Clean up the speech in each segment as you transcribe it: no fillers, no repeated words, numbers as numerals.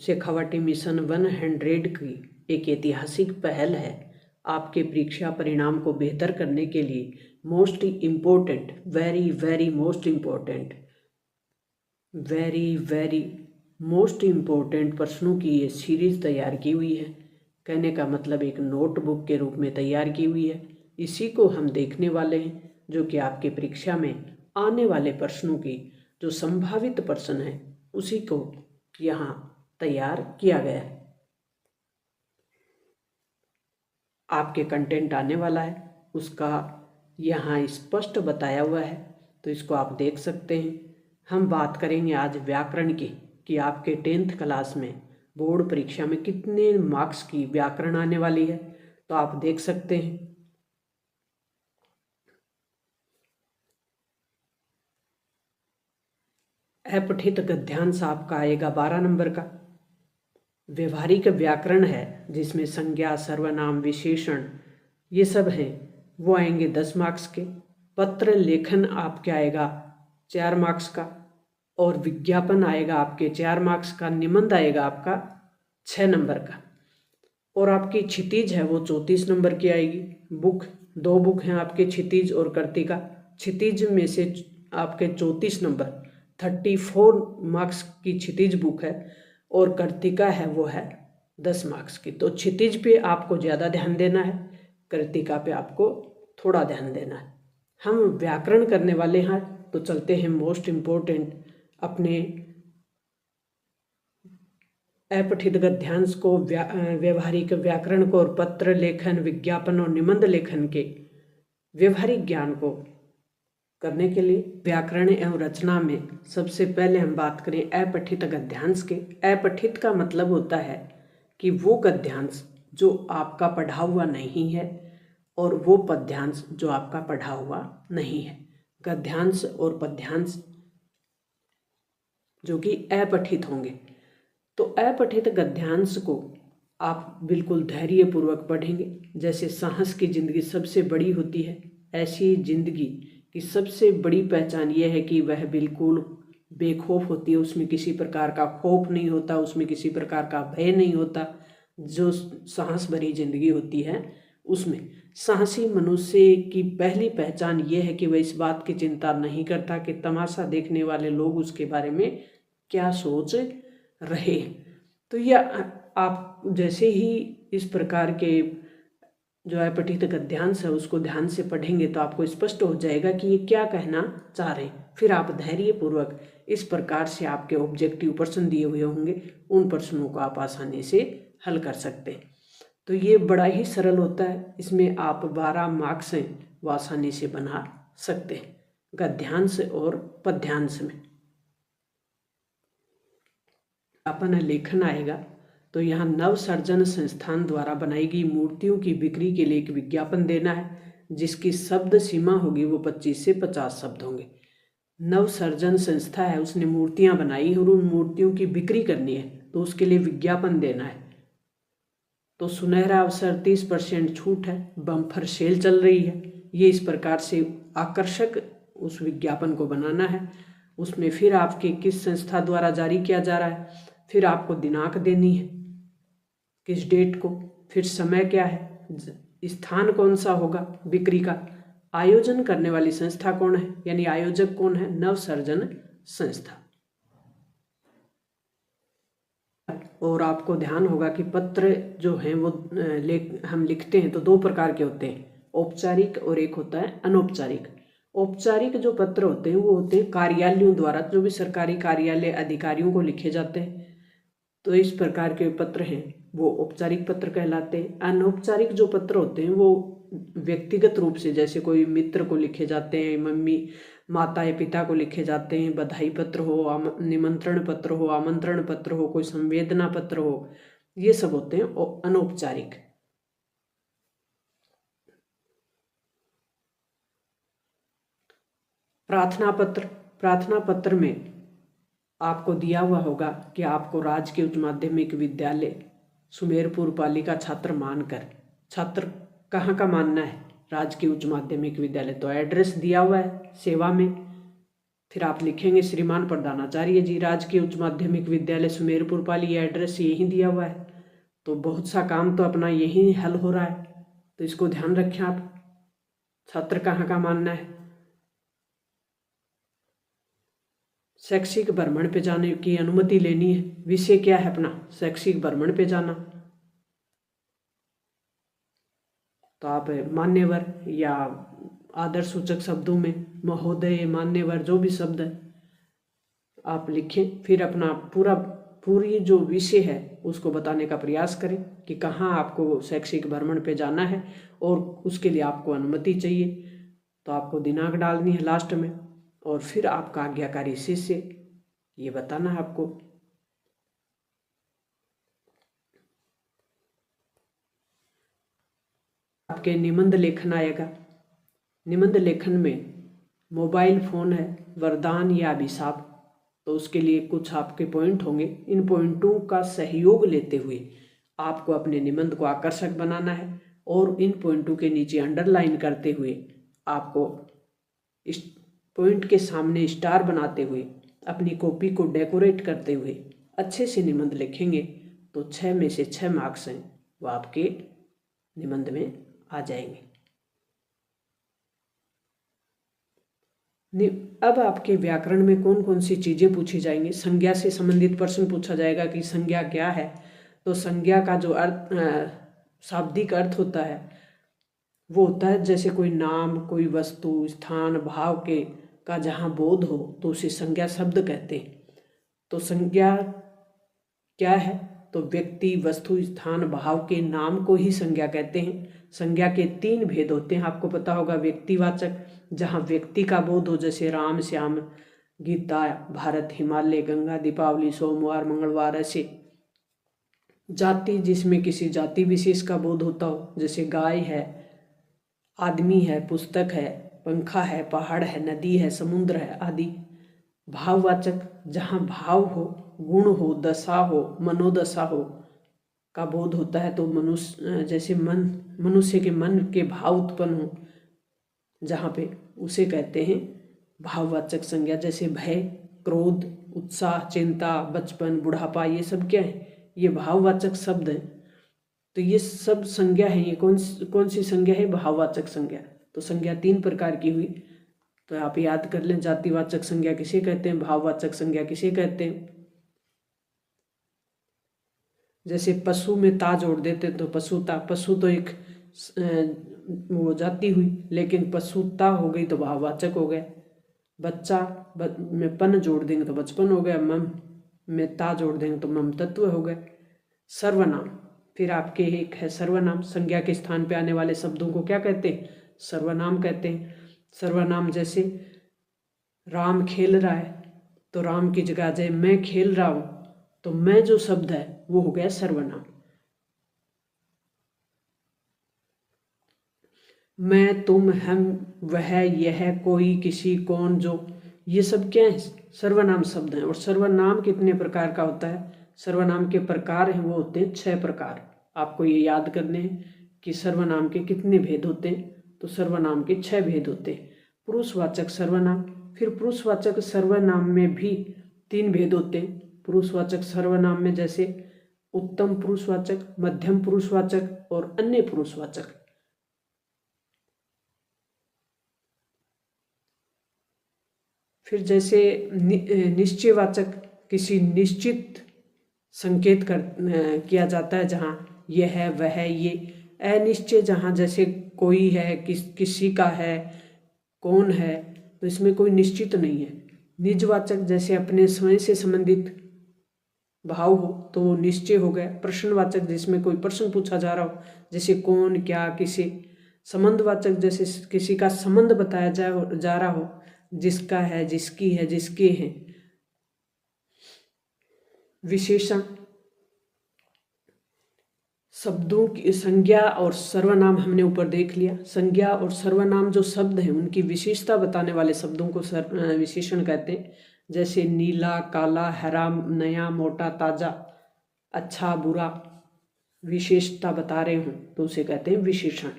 Shekhawati mission 100 की एक ऐतिहासिक पहल है। आपके परीक्षा परिणाम को बेहतर करने के लिए most important, very very most important, very very most important प्रश्नों की ये सीरीज़ तैयार की हुई है। कहने का मतलब एक नोटबुक के रूप में तैयार की हुई है। इसी को हम देखने वाले हैं, जो कि आपके परीक्षा में आने वाले प्रश्नों की जो संभावित प्रश्न है उसी को यहाँ तैयार किया गया है। आपके कंटेंट आने वाला है उसका यहाँ स्पष्ट बताया हुआ है, तो इसको आप देख सकते हैं। हम बात करेंगे आज व्याकरण की, कि आपके 10th क्लास में बोर्ड परीक्षा में कितने मार्क्स की व्याकरण आने वाली है। तो आप देख सकते हैं अपठित गद्यांश आपका आएगा 12 नंबर का। व्यवहारिक व्याकरण है जिसमें संज्ञा, सर्वनाम, विशेषण ये सब हैं, वो आएंगे 10 मार्क्स के। पत्र लेखन आपके आएगा 4 मार्क्स का, और विज्ञापन आएगा आपके 4 मार्क्स का। निबंध आएगा आपका 6 नंबर का, और आपकी क्षितिज है वो 34 नंबर की आएगी। बुक 2 बुक हैं आपके, क्षितिज और कर्तिका। क्षितिज में से आपके 34 नंबर 34 मार्क्स की क्षितिज बुक है, और कर्तिका है वो है 10 मार्क्स की। तो क्षितिज पे आपको ज़्यादा ध्यान देना है, कर्तिका पे आपको थोड़ा ध्यान देना है। हम व्याकरण करने वाले हैं, तो चलते हैं मोस्ट इम्पोर्टेंट अपने अपठित गद्यांश को, व्यवहारिक व्याकरण को, और पत्र लेखन, विज्ञापन और निबंध लेखन के व्यवहारिक ज्ञान को करने के लिए व्याकरण एवं रचना में सबसे पहले हम बात करें अपठित गद्यांश के। अपठित का मतलब होता है कि वो गद्यांश जो आपका पढ़ा हुआ नहीं है, और वो पद्यांश जो आपका पढ़ा हुआ नहीं है। गद्यांश और पद्यांश जो कि अपठित होंगे। तो अपठित गद्यांश को आप बिल्कुल धैर्यपूर्वक पढ़ेंगे। जैसे साहस की जिंदगी सबसे बड़ी होती है, ऐसी जिंदगी की सबसे बड़ी पहचान यह है कि वह बिल्कुल बेखौफ होती है। उसमें किसी प्रकार का खौफ नहीं होता, उसमें किसी प्रकार का भय नहीं होता। जो साहस भरी जिंदगी होती है उसमें साहसी मनुष्य की पहली पहचान यह है कि वह इस बात की चिंता नहीं करता कि तमाशा देखने वाले लोग उसके बारे में क्या सोच रहे। तो यह आप जैसे ही इस प्रकार के जो अपठित गद्यांश है उसको ध्यान से पढ़ेंगे तो आपको स्पष्ट हो जाएगा कि ये क्या कहना चाह रहे हैं। फिर आप धैर्यपूर्वक इस प्रकार से आपके ऑब्जेक्टिव प्रश्न दिए हुए होंगे, उन प्रश्नों को आप आसानी से हल कर सकते हैं। तो ये बड़ा ही सरल होता है, इसमें आप 12 मार्क्स हैं वो आसानी से बना सकते हैं गद्यांश और पद्यांश में। अपन लेखन आएगा तो यहाँ नव सर्जन संस्थान द्वारा बनाई गई मूर्तियों की बिक्री के लिए एक विज्ञापन देना है, जिसकी शब्द सीमा होगी वो 25 से 50 शब्द होंगे। नव सर्जन संस्था है, उसने मूर्तियां बनाई और उन मूर्तियों की बिक्री करनी है, तो उसके लिए विज्ञापन देना है। तो सुनहरा अवसर, 30% छूट है, बम्पर सेल चल रही है। ये इस प्रकार से आकर्षक उस विज्ञापन को बनाना है। उसमें फिर आपके किस संस्था द्वारा जारी किया जा रहा है, फिर आपको दिनांक देनी है, किस डेट को, फिर समय क्या है, स्थान कौन सा होगा बिक्री का, आयोजन करने वाली संस्था कौन है, यानी आयोजक कौन है, नवसर्जन संस्था। और आपको ध्यान होगा कि पत्र जो हैं वो हम लिखते हैं तो 2 प्रकार के होते हैं, औपचारिक और एक होता है अनौपचारिक। औपचारिक जो पत्र होते हैं वो होते हैं कार्यालयों द्वारा, जो भी सरकारी कार्यालय अधिकारियों को लिखे जाते हैं। तो इस प्रकार के पत्र हैं वो औपचारिक पत्र कहलाते हैं। अनौपचारिक जो पत्र होते हैं वो व्यक्तिगत रूप से, जैसे कोई मित्र को लिखे जाते हैं, मम्मी माता या पिता को लिखे जाते हैं, बधाई पत्र हो, निमंत्रण पत्र हो, आमंत्रण पत्र हो, कोई संवेदना पत्र हो, ये सब होते हैं अनौपचारिक। प्रार्थना पत्र, प्रार्थना पत्र में आपको दिया हुआ होगा कि आपको राजकीय उच्च माध्यमिक विद्यालय सुमेरपुर पालिका छात्र मानकर, छात्र कहाँ का मानना है, राजकीय उच्च माध्यमिक विद्यालय। तो एड्रेस दिया हुआ है सेवा में, फिर आप लिखेंगे श्रीमान प्रधानाचार्य जी, राजकीय उच्च माध्यमिक विद्यालय सुमेरपुर पाली, ये एड्रेस यही दिया हुआ है। तो बहुत सा काम तो अपना यही हल हो रहा है, तो इसको ध्यान रखें आप। छात्र कहाँ का मानना है। शैक्षिक भ्रमण पे जाने की अनुमति लेनी है। विषय क्या है अपना, शैक्षिक भ्रमण पे जाना। तो आप मान्यवर या आदर सूचक शब्दों में महोदय, मान्यवर, जो भी शब्द है आप लिखें। फिर अपना पूरी जो विषय है उसको बताने का प्रयास करें कि कहाँ आपको शैक्षिक भ्रमण पे जाना है और उसके लिए आपको अनुमति चाहिए। तो आपको दिनांक डालनी है लास्ट में, और फिर आपका आज्ञाकारी शिष्य ये बताना है आपको। आपके निबंध लेखन आएगा। निबंध लेखन में मोबाइल फोन है वरदान या अभिशाप, तो उसके लिए कुछ आपके पॉइंट होंगे। इन पॉइंटों का सहयोग लेते हुए आपको अपने निबंध को आकर्षक बनाना है, और इन पॉइंटों के नीचे अंडरलाइन करते हुए आपको इस पॉइंट के सामने स्टार बनाते हुए अपनी कॉपी को डेकोरेट करते हुए अच्छे से निबंध लिखेंगे तो 6 में से 6 मार्क्स हैं वो आपके निबंध में आ जाएंगे। अब आपके व्याकरण में कौन कौन सी चीज़ें पूछी जाएंगी। संज्ञा से संबंधित प्रश्न पूछा जाएगा कि संज्ञा क्या है। तो संज्ञा का जो अर्थ, शाब्दिक अर्थ होता है वो होता है जैसे कोई नाम, कोई वस्तु, स्थान, भाव के का जहाँ बोध हो तो उसे संज्ञा शब्द कहते हैं। तो संज्ञा क्या है, तो व्यक्ति, वस्तु, स्थान, भाव के नाम को ही संज्ञा कहते हैं। संज्ञा के 3 भेद होते हैं, आपको पता होगा। व्यक्तिवाचक, जहाँ व्यक्ति का बोध हो, जैसे राम, श्याम, गीता, भारत, हिमालय, गंगा, दीपावली, सोमवार, मंगलवार, ऐसे। जाति, जिसमें किसी जाति विशेष का बोध होता हो, जैसे गाय है, आदमी है, पुस्तक है, पंखा है, पहाड़ है, नदी है, समुद्र है आदि। भाववाचक, जहाँ भाव हो, गुण हो, दशा हो, मनोदशा हो का बोध होता है, तो मनुष्य, जैसे मनुष्य के मन के भाव उत्पन्न हो जहाँ पे, उसे कहते हैं भाववाचक संज्ञा। जैसे भय, क्रोध, उत्साह, चिंता, बचपन, बुढ़ापा, ये सब क्या है, ये भाववाचक शब्द हैं। तो ये सब संज्ञा है। ये कौन सी संज्ञा है, भाववाचक संज्ञा। तो संज्ञा 3 प्रकार की हुई, तो आप याद कर लें। जातिवाचक संज्ञा किसे कहते हैं, भाववाचक संज्ञा किसे कहते हैं। जैसे पशु में ता जोड़ देते तो पशुता, पशु तो एक वो जाति हुई, लेकिन पशुता हो गई तो भाववाचक हो गया। बच्चा में पन जोड़ देंगे तो बचपन हो गया, मम में ता जोड़ देंगे तो ममतत्व हो गया। सर्वनाम, फिर आपके एक है सर्वनाम। संज्ञा के स्थान पे आने वाले शब्दों को क्या कहते हैं, सर्वनाम कहते हैं। सर्वनाम जैसे राम खेल रहा है, तो राम की जगह जय मैं खेल रहा हूँ, तो मैं जो शब्द है वो हो गया सर्वनाम। मैं, तुम, हम, वह, यह, कोई, किसी, कौन, जो, ये सब क्या है, सर्वनाम शब्द हैं। और सर्वनाम कितने प्रकार का होता है, सर्वनाम के प्रकार हैं वो होते हैं 6 प्रकार। आपको ये याद करने हैं कि सर्वनाम के कितने भेद होते हैं। तो सर्वनाम के 6 भेद होते हैं। पुरुषवाचक सर्वनाम, फिर पुरुषवाचक सर्वनाम में भी 3 भेद होते हैं। पुरुषवाचक सर्वनाम में जैसे उत्तम पुरुषवाचक, मध्यम पुरुषवाचक और अन्य पुरुषवाचक। फिर जैसे निश्चयवाचक, किसी निश्चित संकेत किया जाता है, जहाँ यह है, वह है, ये। अनिश्चय, जहाँ जैसे कोई है, किसी का है, कौन है, तो इसमें कोई निश्चित नहीं है। निजवाचक, जैसे अपने स्वयं से संबंधित भाव हो तो वो निश्चय हो गया। प्रश्नवाचक, जिसमें कोई प्रश्न पूछा जा रहा हो, जैसे कौन, क्या, किसे। संबंधवाचक, जैसे किसी का संबंध बताया जा रहा हो, जिसका है, जिसकी है, जिसके हैं। विशेषण, शब्दों की संज्ञा और सर्वनाम हमने ऊपर देख लिया। संज्ञा और सर्वनाम जो शब्द हैं उनकी विशेषता बताने वाले शब्दों को विशेषण कहते हैं। जैसे नीला, काला, हरा, नया, मोटा, ताजा, अच्छा, बुरा, विशेषता बता रहे हों तो उसे कहते हैं विशेषण।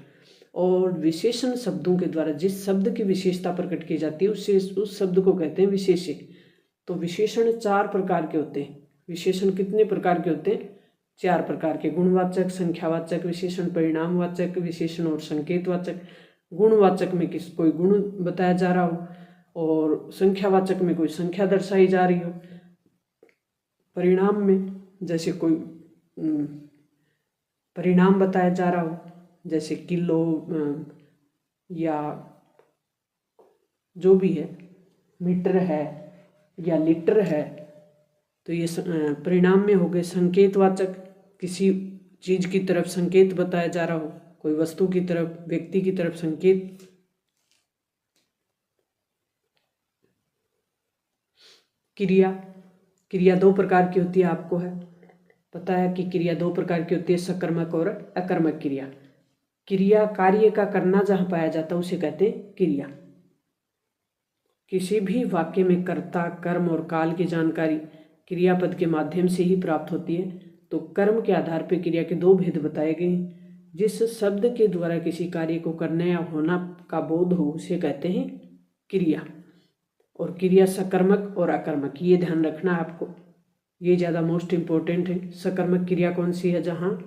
और विशेषण शब्दों के द्वारा जिस शब्द की विशेषता प्रकट की जाती है उस शब्द को कहते हैं विशेष्य। तो विशेषण 4 प्रकार के होते हैं। विशेषण कितने प्रकार के होते हैं? 4 प्रकार के। गुणवाचक, संख्यावाचक विशेषण, परिणामवाचक विशेषण और संकेतवाचक। गुणवाचक में कोई गुण बताया जा रहा हो और संख्यावाचक में कोई संख्या दर्शाई जा रही हो। परिणाम में जैसे कोई परिणाम बताया जा रहा हो, जैसे किलो या जो भी है, मीटर है या लीटर है, तो ये परिणाम में हो गए। संकेतवाचक, किसी चीज की तरफ संकेत बताया जा रहा हो, कोई वस्तु की तरफ, व्यक्ति की तरफ संकेत। क्रिया, क्रिया 2 प्रकार की होती है, आपको है पता है कि क्रिया 2 प्रकार की होती है, सकर्मक और अकर्मक क्रिया। क्रिया कार्य का करना जहां पाया जाता है उसे कहते हैं क्रिया। किसी भी वाक्य में कर्ता, कर्म और काल की जानकारी क्रियापद के माध्यम से ही प्राप्त होती है। तो कर्म के आधार पर क्रिया के 2 भेद बताए गए हैं। जिस शब्द के द्वारा किसी कार्य को करने या होना का बोध हो उसे कहते हैं क्रिया। और क्रिया सकर्मक और अकर्मक, ये ध्यान रखना है आपको, ये ज़्यादा मोस्ट इम्पोर्टेंट है। सकर्मक क्रिया कौन सी है? जहाँ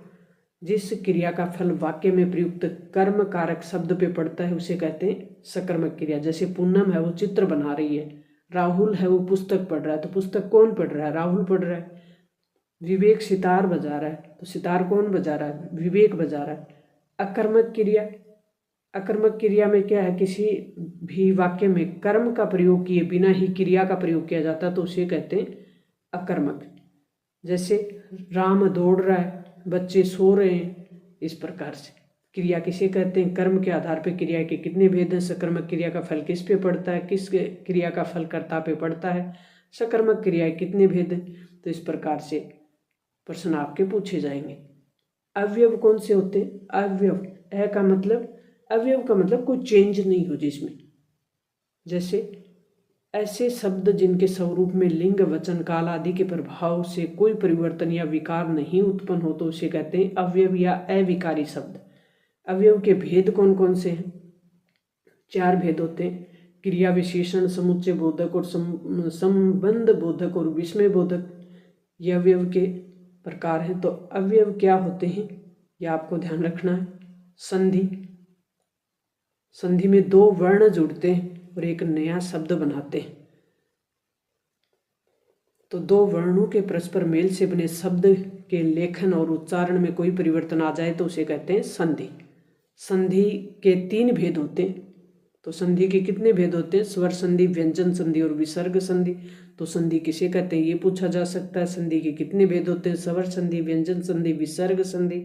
जिस क्रिया का फल वाक्य में प्रयुक्त कर्म कारक शब्द पे पड़ता है उसे कहते हैं सकर्मक क्रिया। जैसे पूनम है वो चित्र बना रही है, राहुल है वो पुस्तक पढ़ रहा है, तो पुस्तक कौन पढ़ रहा है? राहुल पढ़ रहा है। विवेक सितार बजा रहा है, तो सितार कौन बजा रहा है? विवेक बजा रहा है। अकर्मक क्रिया, अकर्मक क्रिया में क्या है? किसी भी वाक्य में कर्म का प्रयोग किए बिना ही क्रिया का प्रयोग किया जाता है तो उसे कहते हैं अकर्मक। जैसे राम दौड़ रहा है, बच्चे सो रहे हैं, इस प्रकार से क्रिया किसे कहते हैं? कर्म के आधार पर क्रिया के कितने भेद हैं? सकर्मक क्रिया का फल किस पे पड़ता है? किस क्रिया का फल कर्ता पे पड़ता है? सकर्मक क्रिया कितने भेद हैं? तो इस प्रकार से प्रश्न आपके पूछे जाएंगे। अवयव कौन से होते हैं? अवयव, का मतलब, अवयव का मतलब कोई चेंज नहीं हो जिसमें। जैसे ऐसे शब्द जिनके स्वरूप में लिंग, वचन, काल आदि के प्रभाव से कोई परिवर्तन या विकार नहीं उत्पन्न हो तो उसे कहते हैं अवयव या अविकारी शब्द। अवयव के भेद कौन कौन से हैं? 4 भेद होते हैं। क्रिया विशेषण, समुच्चय बोधक और संबंध बोधक और विस्मय बोधक, ये अवयव के प्रकार हैं। तो अवयव क्या होते हैं ये आपको ध्यान रखना है। संधि, संधि में 2 वर्ण जुड़ते हैं और एक नया शब्द बनाते हैं। तो 2 वर्णों के परस्पर मेल से बने शब्द के लेखन और उच्चारण में कोई परिवर्तन आ जाए तो उसे कहते हैं संधि। संधि के 3 भेद होते हैं। तो संधि के कितने भेद होते हैं? स्वर संधि, व्यंजन संधि और विसर्ग संधि। तो संधि किसे कहते हैं ये पूछा जा सकता है। संधि के कितने भेद होते हैं? स्वर संधि, व्यंजन संधि, विसर्ग संधि।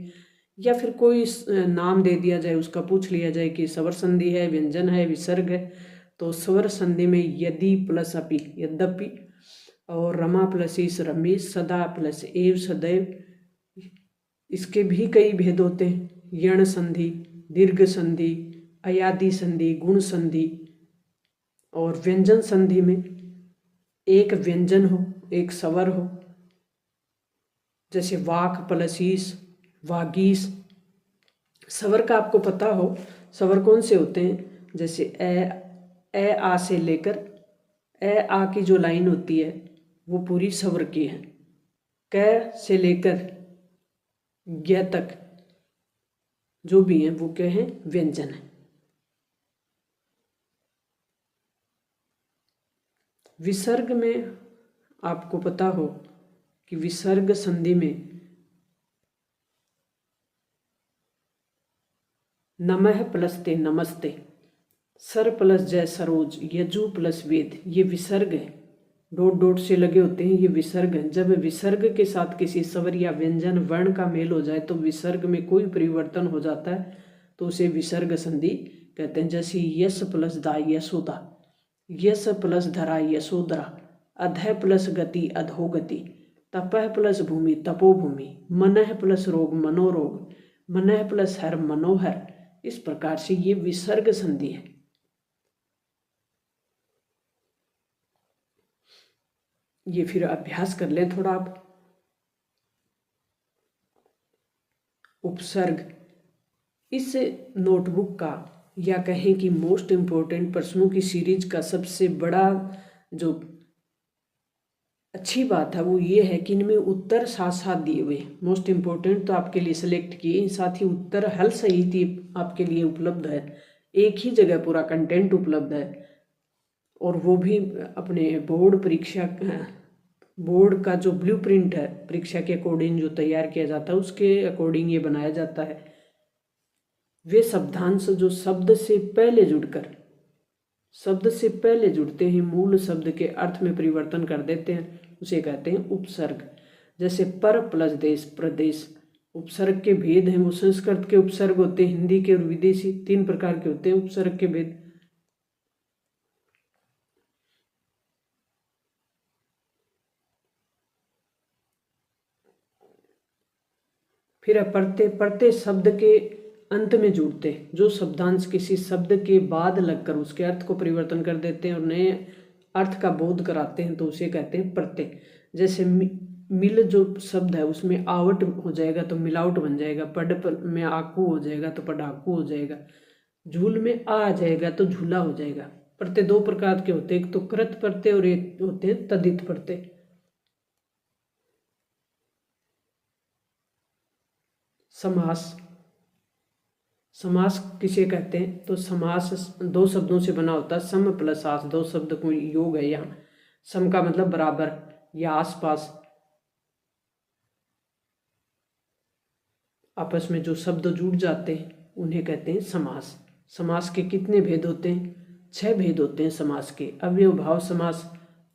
या फिर कोई नाम दे दिया जाए, उसका पूछ लिया जाए कि स्वर संधि है, व्यंजन है, विसर्ग है। तो स्वर संधि में यदि प्लस अपि, यद्यपि, और रमा प्लस ईस, रमी, सदा प्लस एव, सदैव। इसके भी कई भेद होते हैं। यण संधि, दीर्घ संधि, अयादि संधि, गुण संधि। और व्यंजन संधि में एक व्यंजन हो, एक स्वर हो, जैसे वाक प्लस ईस, वागीस। स्वर का आपको पता हो, स्वर कौन से होते हैं? जैसे ए आ से लेकर ए आ की जो लाइन होती है वो पूरी स्वर की है। क से लेकर ग तक जो भी है वो क्या है? व्यंजन है। विसर्ग में आपको पता हो कि विसर्ग संधि में नमः प्लस ते नमस्ते, सर प्लस जय सरोज, यजु प्लस वेद, ये विसर्ग है। डॉट डॉट से लगे होते हैं, ये विसर्ग है। जब विसर्ग के साथ किसी स्वर या व्यंजन वर्ण का मेल हो जाए तो विसर्ग में कोई परिवर्तन हो जाता है तो उसे विसर्ग संधि कहते हैं। जैसे यश प्लस दा, यशोदा, यश प्लस धरा, यशोधरा, अधः प्लस गति, अधोगति, तपः प्लस भूमि, तपोभूमि, मनः प्लस रोग, मनोरोग, मनः प्लस हर, मनोहर। इस प्रकार से ये विसर्ग संधि है। ये फिर अभ्यास कर लें थोड़ा आप। उपसर्ग, इस नोटबुक का या कहें कि मोस्ट इम्पोर्टेंट प्रश्नों की सीरीज का सबसे बड़ा जो अच्छी बात है वो ये है कि इनमें उत्तर साथ साथ दिए हुए। मोस्ट इम्पोर्टेंट तो आपके लिए सेलेक्ट किए, साथ ही उत्तर हल सहित आपके लिए उपलब्ध है। एक ही जगह पूरा कंटेंट उपलब्ध है, और वो भी अपने बोर्ड परीक्षा, बोर्ड का जो ब्लूप्रिंट है परीक्षा के अकॉर्डिंग जो तैयार किया जाता है उसके अकॉर्डिंग ये बनाया जाता है। वे शब्दांश जो शब्द से पहले जुड़ते हैं, मूल शब्द के अर्थ में परिवर्तन कर देते हैं, उसे कहते हैं उपसर्ग। जैसे पर प्लस देश प्रदेश, उपसर्ग के भेद हैं। वो संस्कृत के उपसर्ग होते हैं, हिंदी के और विदेशी, 3 प्रकार के होते हैं उपसर्ग के भेद। फिर प्रत्यय शब्द के अंत में जुड़ते हैं। जो शब्दांश किसी शब्द के बाद लगकर उसके अर्थ को परिवर्तन कर देते हैं और नए अर्थ का बोध कराते हैं, तो उसे कहते हैं प्रत्यय। जैसे मिल जो शब्द है उसमें आवट हो जाएगा तो मिलावट बन जाएगा, पढ़ में आकू हो जाएगा तो पढ़ाकू हो जाएगा, झूल में आ जाएगा तो झूला हो जाएगा। प्रत्यय 2 प्रकार के होते हैं, एक तो कृत प्रत्यय और एक होते हैं तदित प्रत्यय। समास किसे कहते हैं? तो समास 2 शब्दों से बना होता है, सम प्लस आस। 2 शब्द को योग है यहाँ। सम का मतलब बराबर या आसपास। आपस में जो शब्द जुड़ जाते हैं उन्हें कहते हैं समास। समास के कितने भेद होते हैं? 6 भेद होते हैं समास के। अव्ययभाव समास,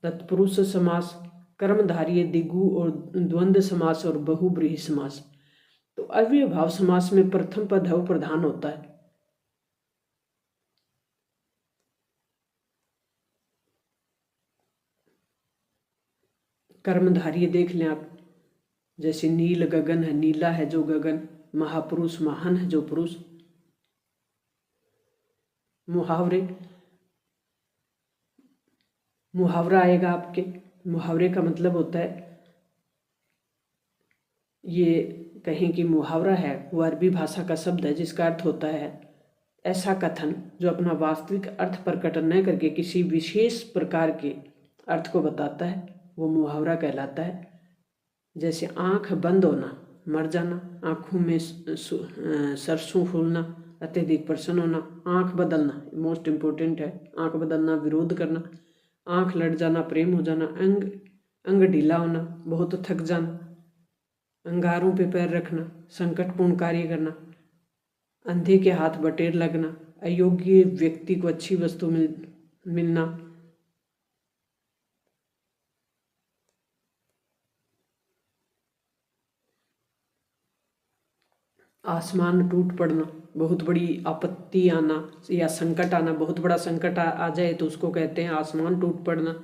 तत्पुरुष समास, कर्मधारय द्विगु और द्वंद्व समास और बहुब्रीहि समास। तो अव्ययभाव समास में प्रथम पद है वो प्रधान होता है। कर्मधारय देख लें आप, जैसे नील गगन है, नीला है जो गगन, महापुरुष महान है जो पुरुष। मुहावरा आएगा आपके। मुहावरे का मतलब होता है, ये कहें कि मुहावरा है वो अरबी भाषा का शब्द है जिसका अर्थ होता है ऐसा कथन जो अपना वास्तविक अर्थ प्रकट न करके किसी विशेष प्रकार के अर्थ को बताता है, वो मुहावरा कहलाता है। जैसे आँख बंद होना, मर जाना, आँखों में सरसों फूलना, अत्यधिक प्रसन्न होना, आँख बदलना मोस्ट इम्पोर्टेंट है, आँख बदलना विरोध करना, आँख लड़ जाना प्रेम हो जाना, अंग ढीला होना बहुत थक जाना, अंगारों पे पैर रखना, संकटपूर्ण कार्य करना, अंधे के हाथ बटेर लगना, अयोग्य व्यक्ति को अच्छी वस्तु मिलना, आसमान टूट पड़ना, बहुत बड़ी आपत्ति आना या संकट आना, बहुत बड़ा संकट आ जाए तो उसको कहते हैं आसमान टूट पड़ना।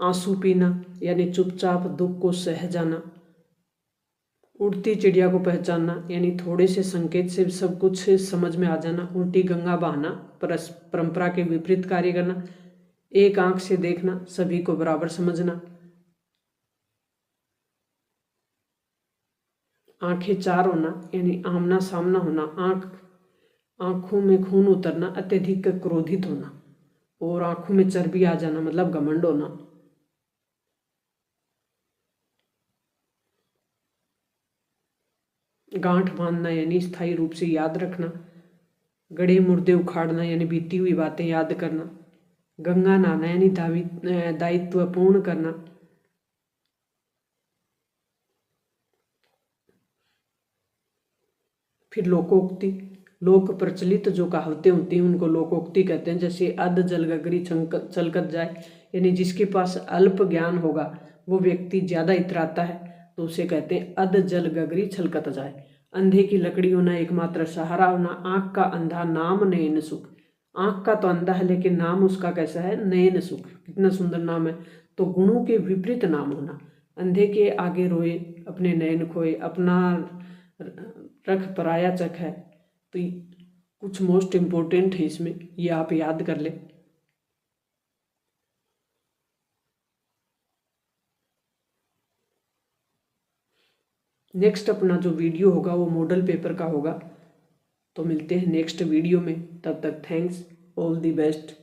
आंसू पीना यानी चुपचाप दुख को सह जाना। उड़ती चिड़िया को पहचानना यानी थोड़े से संकेत से सब कुछ समझ में आ जाना। उल्टी गंगा बहाना, परंपरा के विपरीत कार्य करना। एक आंख से देखना, सभी को बराबर समझना। आंखें चार होना यानी आमना सामना होना। आंखों में खून उतरना, अत्यधिक क्रोधित होना। और आंखों में चर्बी आ जाना मतलब घमंड होना। गांठ बांधना यानी स्थायी रूप से याद रखना। गड़े मुर्दे उखाड़ना यानी बीती हुई बातें याद करना। गंगा नहाना यानी दायित्व पूर्ण करना। फिर लोकोक्ति, लोक प्रचलित जो कहावतें होती हैं उनको लोकोक्ति कहते हैं। जैसे अध जल गगरी छलकत जाए यानी जिसके पास अल्प ज्ञान होगा वो व्यक्ति ज्यादा इतराता है तो उसे कहते हैं अध जल गगरी छलकत जाए। अंधे की लकड़ी होना, एकमात्र सहारा होना। आंख का अंधा नाम नयन सुख, आंख का तो अंधा है लेकिन नाम उसका कैसा है? नयन सुख, कितना सुंदर नाम है। तो गुणों के विपरीत नाम होना। अंधे के आगे रोए, अपने नयन खोए, अपना रख पराया चख है। तो कुछ मोस्ट इम्पोर्टेंट है इसमें, ये आप याद कर ले। नेक्स्ट अपना जो वीडियो होगा वो मॉडल पेपर का होगा। तो मिलते हैं नेक्स्ट वीडियो में, तब तक थैंक्स, ऑल दी बेस्ट।